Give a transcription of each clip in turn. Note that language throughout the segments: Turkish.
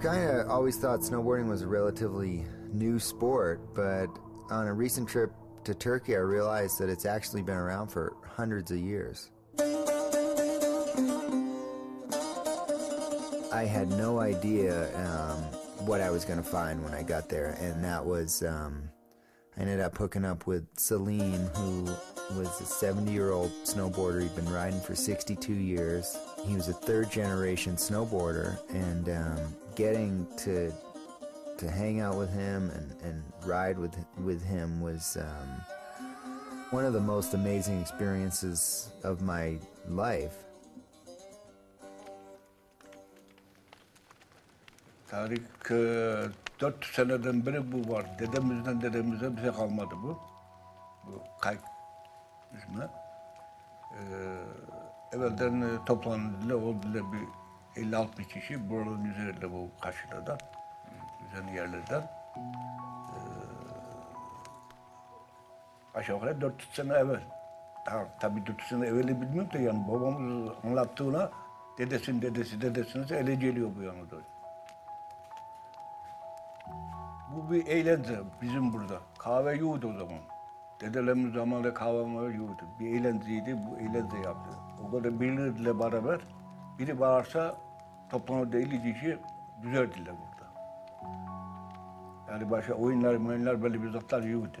kind of always thought snowboarding was a relatively new sport, but on a recent trip to Turkey, I realized that it's actually been around for hundreds of years. I had no idea what I was going to find when I got there, and that was, I ended up hooking up with Salim, who was a 70-year-old snowboarder. He'd been riding for 62 years. He was a third-generation snowboarder, and getting to hang out with him and ride with him was one of the most amazing experiences of my life. Tarih 4 seneden beri bu var. Dedemize bize kalmadı bu. Bu kayık ismi. Evvelden toplandılar, oldular bir 50-60 kişi buranın üzerinde bu karşılardan, üzerinde yerlerden. Aşağı yukarı 400 sene evvel. Tabii 400 sene evveli bilmiyorum da yani babamız anlattığına dedesinin ele geliyor bu yana doğru. Bu bir eğlence bizim burada. Kahve yoğdu o zaman. Dedelerimiz zamanında kahve yoğdu. Bir eğlenceydi, bu eğlence yaptı. O kadar birileriyle beraber biri bağırsa toplanırdı 50 kişi düzerdiler burada. Yani başka oyunlar böyle bir zatlar yoğdu.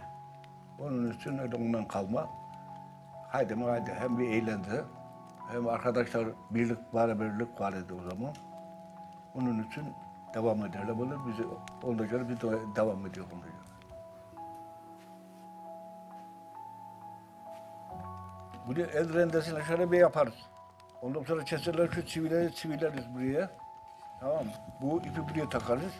Onun için ondan kalma. Haydi hem bir eğlence hem arkadaşlar beraberlik vardı o zaman. Onun için devam ederler böyle bizi ondan sonra biz de devam ediyor ondan sonra. Bunu el rendesiyle şöyle bir yaparız. Ondan sonra keserler şu çivileriz buraya. Tamam mı? Bu ipi buraya takarız.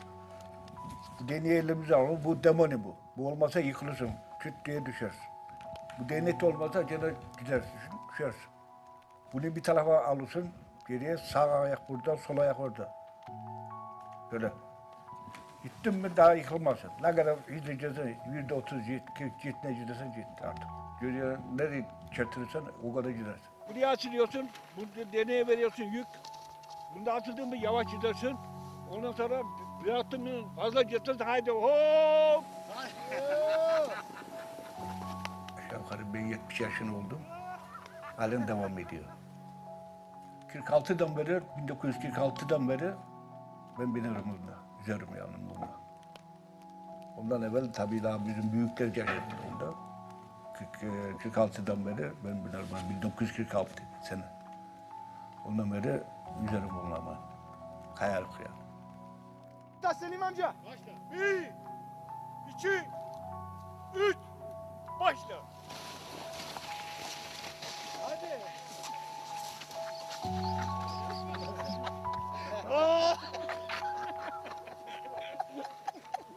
Bu değneği elimize alalım. Bu demoni bu. Bu olmasa yıkılırsın. Küt diye düşersin. Bu değnek olmasa gene gidersin, düşersin. Bunu bir tarafa alırsın. Geriye sağ ayak burada, sol ayak orada. Böyle. Gittin mi daha yıkılmazsın. Ne kadar izleyeceksin, %30, git ne gidersen git artık. Geriye nereye çertirirsen o kadar gidersin. Buraya açılıyorsun, bu deneye veriyorsun yük. Bunda açıldın mı yavaş gidersin. Ondan sonra bıraktın mı fazla gidersin, haydi hop! Aşağı yukarı ben 70 yaşında oldum. Halen devam ediyor. 46'dan beri, 1946'dan beri ben binerim bunda. Üzerim yani bunda. Ondan evvel tabii daha bizim büyükler yaşadı onda. 46'dan beri ben binerim. 1946 sene. Ondan beri üzerim bununla ama. Kayarık yani. Da Selim amca. Başla. 1, 2, 3, başla. Hadi.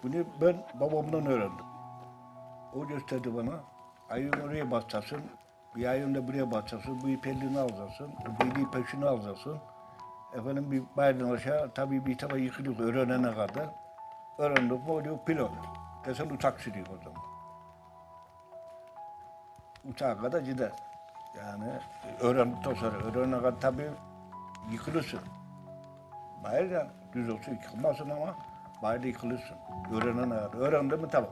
Bunu ben babamdan öğrendim. O gösterdi bana. Ayağını oraya basacaksın, bir ayağını da buraya basacaksın, bu ip elini alacaksın, bir ip peşini alacaksın. Efendim bir bayırdan aşağı, tabii bir tarafa yıkılıyor öğrenene kadar. Öğrendik mi oluyor pilot. Desen uçak sürüyor o zaman. Uçağa kadar gider. Yani öğrendikten sonra, öğrenene kadar tabii yıkılırsın. Bayırdan düz olsun yıkılmazsın ama bayırda yıkılırsın. Öğrenene kadar. Öğrendin mi tamam.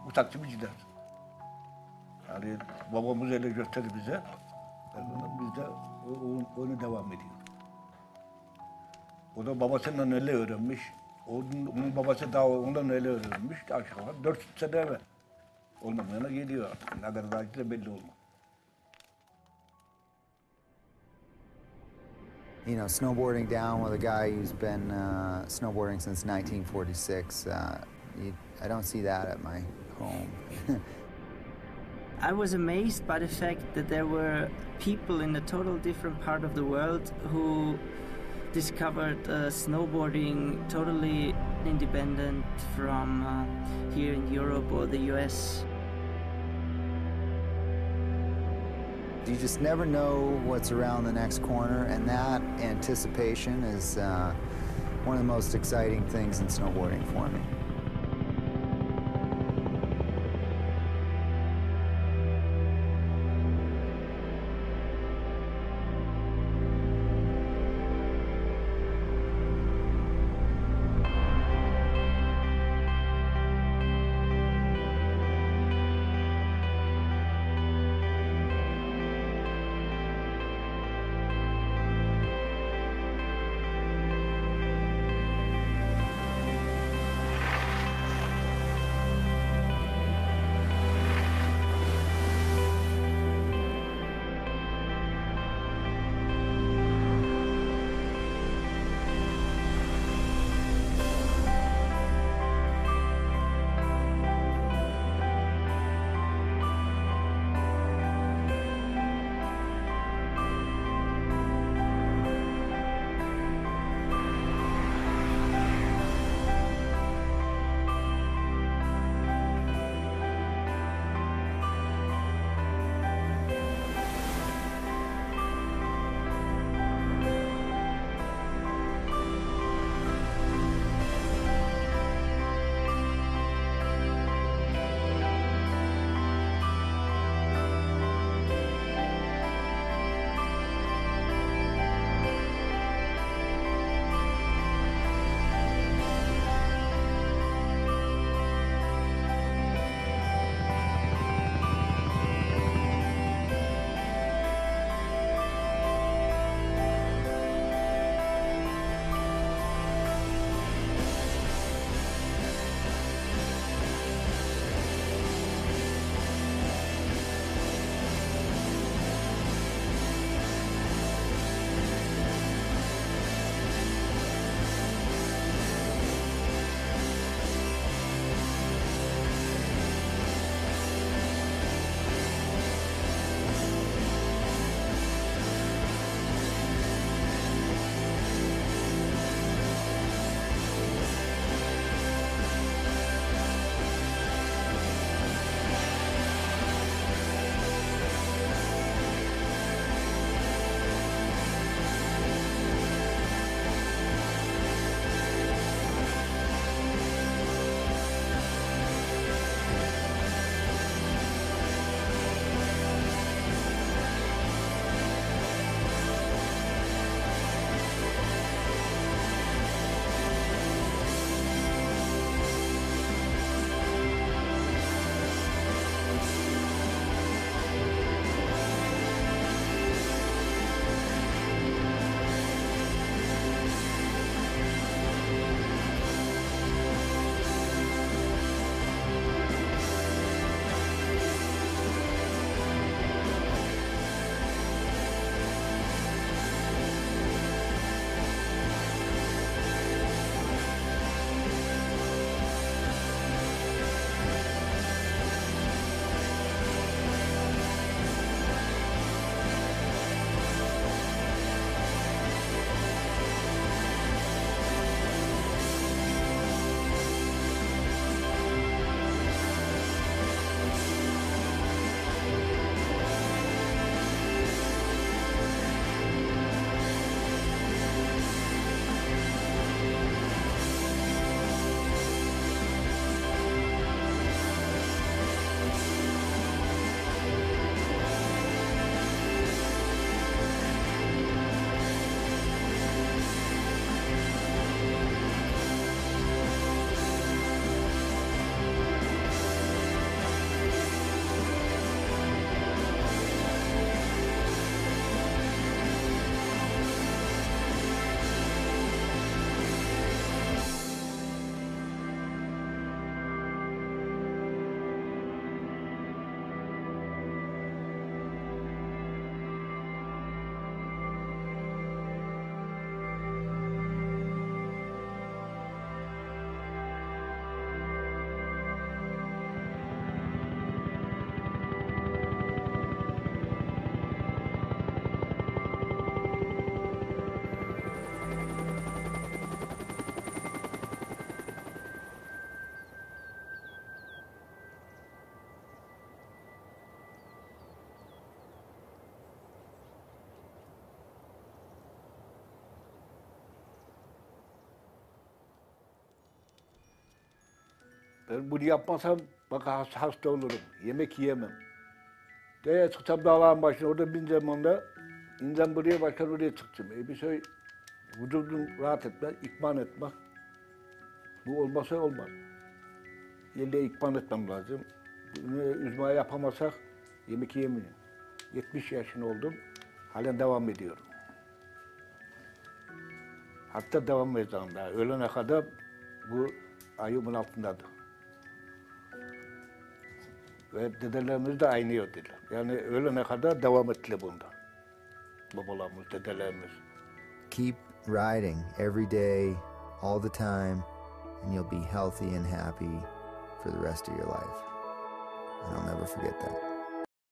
Uçak gibi gidersin. Yani babamız öyle gösterdi bize. Biz de onu devam ediyor. O da babasından öyle öğrenmiş. Onun babası daha ondan öyle öğrenmiş. Aşağı 400 sene evvel. Ondan yana geliyor artık. Ne kadar daha belli olmaz. You know, snowboarding down with a guy who's been snowboarding since 1946, I don't see that at my home. I was amazed by the fact that there were people in a total different part of the world who discovered snowboarding totally independent from here in Europe or the US. You just never know what's around the next corner, and that anticipation is one of the most exciting things in snowboarding for me. Ben bunu yapmasam bak hasta olurum. Yemek yiyemem. De çıksam dağların başına orada bin zamanda insan buraya başka oraya çıktım. Bir şey vücudum rahat etmez, ikman etmez. Bu olmasa olmaz. Yerde ikman etmem lazım. Bunu üzmaya yapamazsak yemek yiyemiyorum. 70 yaşında oldum. Halen devam ediyorum. Hatta devam edeceğim daha. Ölene kadar bu ayımın altındadır. Ve dedelerimiz de aynı dediler. Yani ölene kadar devam ettiler bunda. Babalarımız, dedelerimiz. Keep riding every day, all the time, and you'll be healthy and happy for the rest of your life. And I'll never forget that.